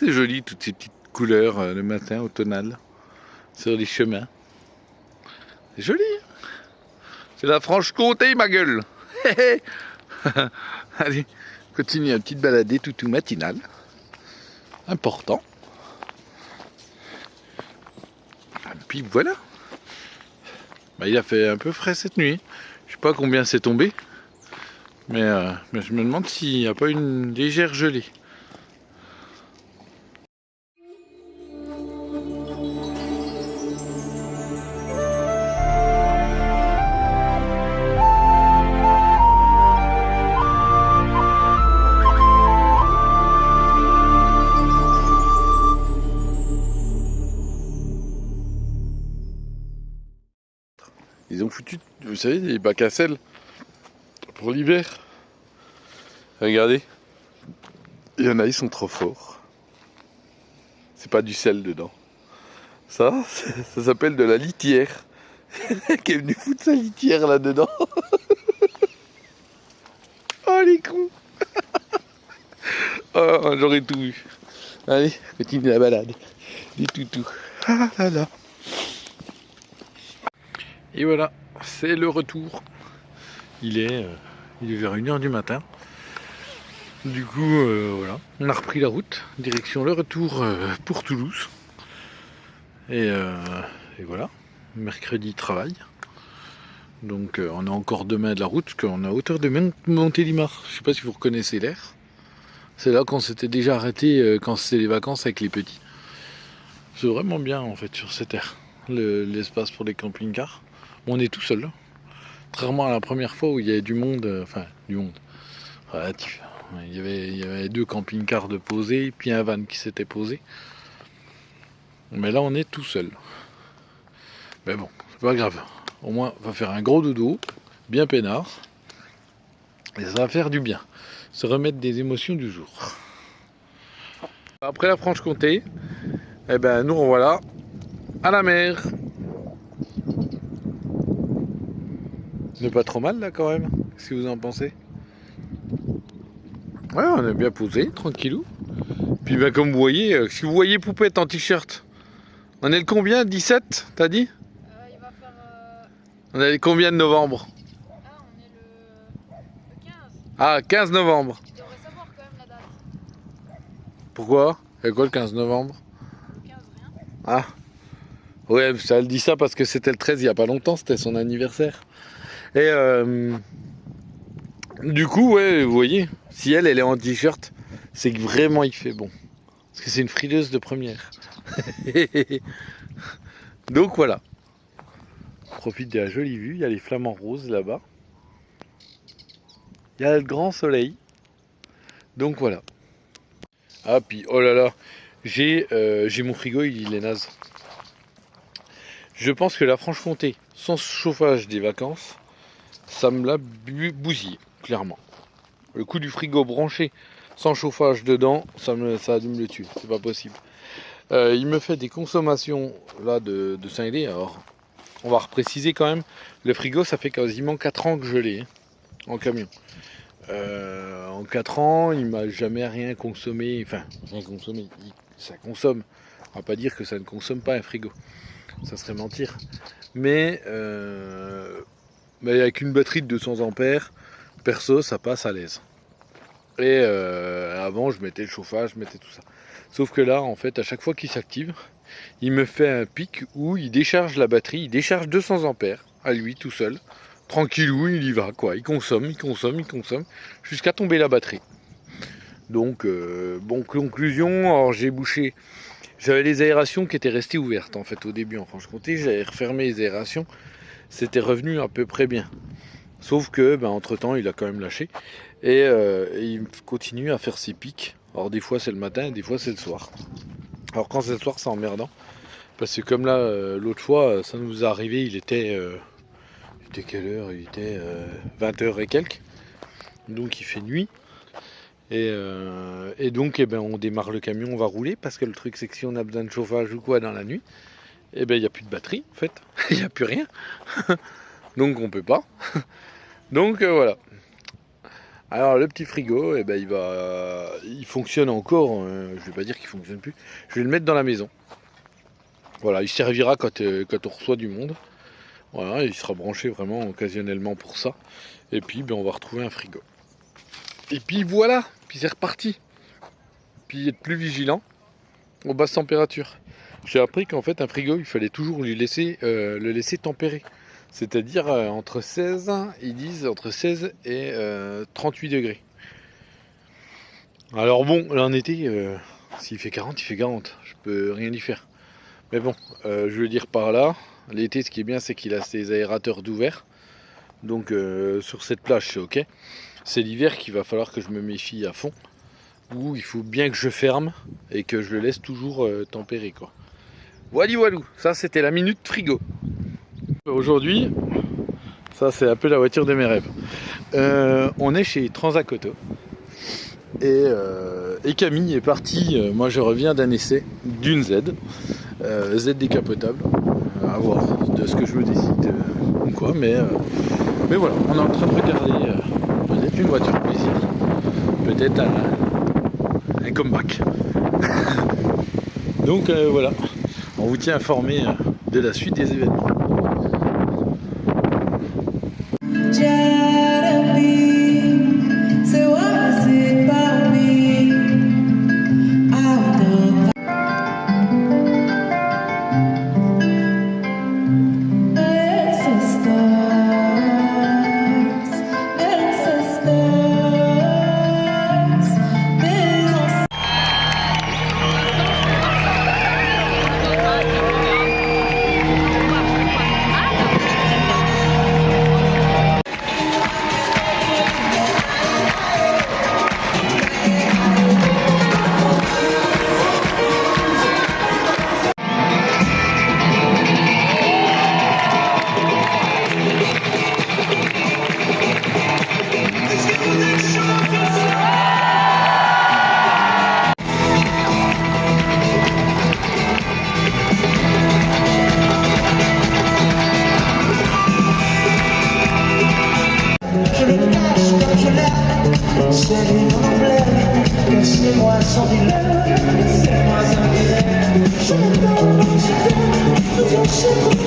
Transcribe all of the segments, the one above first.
c'est joli toutes ces petites couleurs le matin automnales sur les chemins. C'est joli. Hein, c'est la Franche-Comté, ma gueule. Allez, continue une petite baladée tout matinale. Important. Et puis voilà. Bah, il a fait un peu frais cette nuit. Je sais pas combien c'est tombé. Mais je me demande s'il n'y a pas une légère gelée. Ils ont foutu, vous savez, des bacs à sel pour l'hiver. Regardez. Il y en a, ils sont trop forts. C'est pas du sel dedans. Ça s'appelle de la litière. Qui est venu foutre sa litière là-dedans. Oh les cons. Oh, j'aurais tout vu. Allez, continue la balade. Du tout. Ah là là. Et voilà, c'est le retour. Il est vers 1h du matin. Du coup, voilà, on a repris la route, direction le retour pour Toulouse. Et voilà, mercredi travail. Donc on a encore demain de la route, parce qu'on est à hauteur de Montélimar. Je sais pas si vous reconnaissez l'air. C'est là qu'on s'était déjà arrêté quand c'était les vacances avec les petits. C'est vraiment bien en fait sur cette aire, l'espace pour les camping-cars. On est tout seul, là. Contrairement à la première fois où il y avait du monde, du monde relatif. Il y avait 2 camping-cars de posés, puis un van qui s'était posé. Mais là, on est tout seul. Mais bon, c'est pas grave. Au moins, on va faire un gros dodo, bien peinard. Et ça va faire du bien. Se remettre des émotions du jour. Après la Franche-Comté, eh ben, nous revoilà à la mer. C'est pas trop mal là quand même, qu'est-ce que vous en pensez? Ouais, on est bien posé, tranquillou. Puis ben, comme vous voyez, si vous voyez Poupette en t-shirt, on est le combien? 17, t'as dit? Il va faire... On est le combien de novembre? Ah, on est le 15. Ah, 15 novembre. Tu devrais savoir quand même la date. Pourquoi? C'est quoi le 15 novembre? Le 15, rien. Ah. Ouais, ça le dit ça parce que c'était le 13 il y a pas longtemps, c'était son anniversaire. Et du coup, ouais, vous voyez, si elle est en t-shirt, c'est que vraiment il fait bon. Parce que c'est une frileuse de première. Donc voilà. On profite de la jolie vue, il y a les flamants roses là-bas. Il y a le grand soleil. Donc voilà. Ah puis, oh là là, j'ai mon frigo, il est naze. Je pense que la Franche-Comté, sans chauffage des vacances, ça me l'a bousillé, clairement. Le coup du frigo branché sans chauffage dedans, ça a dû me le tuer, c'est pas possible. Il me fait des consommations là de cinglés, alors on va repréciser quand même, le frigo ça fait quasiment 4 ans que je l'ai, hein, en camion. En 4 ans, il m'a jamais rien consommé, enfin, rien consommé, ça consomme. On va pas dire que ça ne consomme pas un frigo, ça serait mentir. Mais avec une batterie de 200 ampères, perso, ça passe à l'aise. Et avant, je mettais le chauffage, je mettais tout ça. Sauf que là, en fait, à chaque fois qu'il s'active, il me fait un pic où il décharge la batterie, il décharge 200 ampères à lui tout seul. Tranquillou, il y va, quoi. Il consomme, jusqu'à tomber la batterie. Donc, bon, conclusion, alors j'ai bouché. J'avais les aérations qui étaient restées ouvertes, en fait, au début en Franche-Comté. J'avais refermé les aérations. C'était revenu à peu près bien. Sauf que, entre-temps, il a quand même lâché. Et il continue à faire ses pics. Alors des fois c'est le matin, des fois c'est le soir. Alors quand c'est le soir c'est emmerdant. Parce que comme là, l'autre fois, ça nous est arrivé, il était quelle heure? Il était 20h et quelques. Donc il fait nuit. Et donc on démarre le camion, on va rouler. Parce que le truc c'est que si on a besoin de chauffage ou quoi dans la nuit, il n'y a plus de batterie en fait. Il n'y a plus rien. Donc on peut pas. Donc voilà. Alors le petit frigo, eh ben, il fonctionne encore, je vais pas dire qu'il fonctionne plus, je vais le mettre dans la maison. Voilà, il servira quand on reçoit du monde. Voilà, il sera branché vraiment occasionnellement pour ça. Et puis ben, on va retrouver un frigo. Et puis voilà, puis c'est reparti. Puis être plus vigilant aux basses températures. J'ai appris qu'en fait un frigo, il fallait toujours le laisser tempérer. C'est-à-dire entre 16, ils disent entre 16 et 38 degrés. Alors bon, là en été, s'il fait 40, il fait 40. Je peux rien y faire. Mais bon, je veux dire par là, l'été ce qui est bien c'est qu'il a ses aérateurs d'ouvert. Donc sur cette plage c'est ok. C'est l'hiver qu'il va falloir que je me méfie à fond. Où il faut bien que je ferme et que je le laisse toujours tempérer quoi. Voilou, ça c'était la minute frigo. Aujourd'hui, ça c'est un peu la voiture de mes rêves. On est chez Transat Auto. Et Camille est partie, moi je reviens d'un essai d'une Z décapotable, à voir de ce que je me décide ou quoi, mais voilà, on est en train de regarder peut-être une voiture plaisir, peut-être un comeback. Donc voilà, on vous tient informé de la suite des événements. Laissez-moi sans dilemme, laissez-moi un dilemme. Je ne dors pas, je t'aime, je sais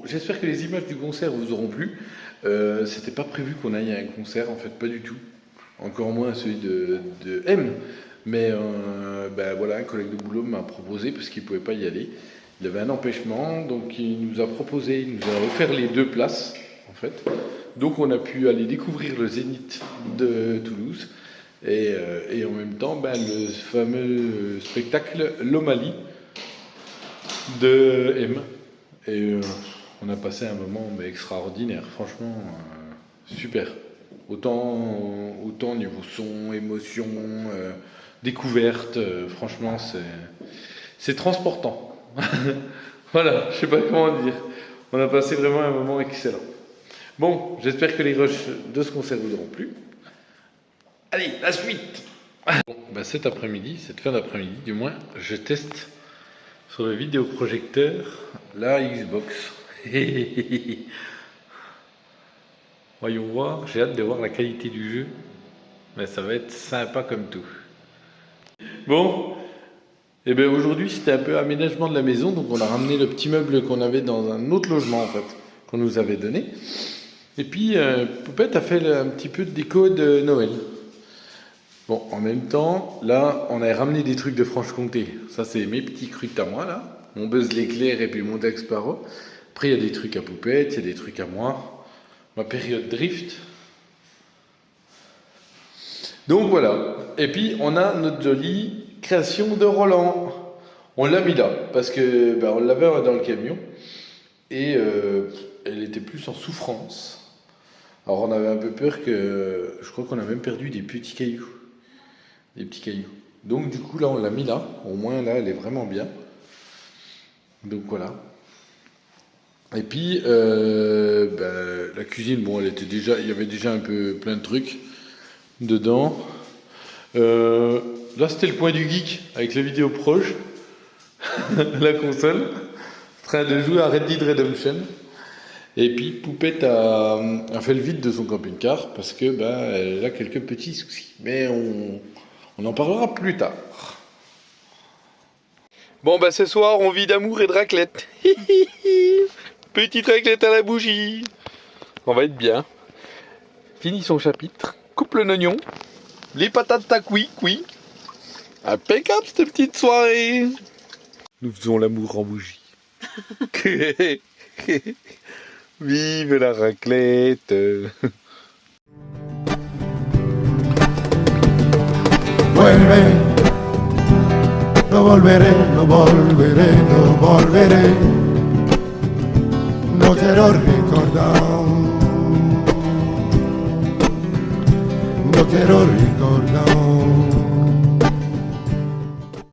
J'espère que les images du concert vous auront plu. C'était pas prévu qu'on aille à un concert, en fait, pas du tout. Encore moins celui de M. Mais ben voilà, un collègue de boulot m'a proposé, parce qu'il ne pouvait pas y aller. Il avait un empêchement, donc il nous a proposé, il nous a offert les 2 places, en fait. Donc on a pu aller découvrir le Zénith de Toulouse. Et en même temps, ben, le fameux spectacle L'Omalie de M. Et on a passé un moment extraordinaire, franchement, super. Autant niveau son, émotion, découverte, franchement, c'est transportant. Voilà, je sais pas comment dire. On a passé vraiment un moment excellent. Bon, j'espère que les rushs de ce concert vous auront plu. Allez, la suite! Bon, bah cet après-midi, cette fin d'après-midi du moins, je teste sur le vidéoprojecteur la Xbox. Voyons voir, j'ai hâte de voir la qualité du jeu. Mais ça va être sympa comme tout. Bon, et bien aujourd'hui c'était un peu aménagement de la maison, donc on a ramené le petit meuble qu'on avait dans un autre logement en fait, qu'on nous avait donné. Et puis Poupette a fait un petit peu de déco de Noël. Bon, en même temps, là, on a ramené des trucs de Franche-Comté. Ça, c'est mes petits trucs à moi, là. Mon Buzz l'éclair et puis mon Dax Sparrow. Après, il y a des trucs à Poupette, il y a des trucs à moi. Ma période drift. Donc, voilà. Et puis, on a notre jolie création de Roland. On l'a mis là, parce que on l'avait dans le camion. Et elle était plus en souffrance. Alors, on avait un peu peur que... Je crois qu'on a même perdu des petits cailloux. Des petits cailloux. Donc du coup là on l'a mis là, au moins là elle est vraiment bien. Donc voilà. Et puis la cuisine, bon elle était déjà, il y avait déjà un peu plein de trucs dedans. Là c'était le coin du geek avec la vidéo proche, la console, en train de jouer à Red Dead Redemption. Et puis Poupette a fait le vide de son camping-car parce que elle a quelques petits soucis. Mais on en parlera plus tard. Bon ce soir on vit d'amour et de raclette. Petite raclette à la bougie. On va être bien. Fini son chapitre. Coupe le oignon. Les patates à cuit. Impeccable cette petite soirée. Nous faisons l'amour en bougie. Vive la raclette. Vuelve, no volveré, no volveré, no volveré. No quiero recordar, no quiero recordar.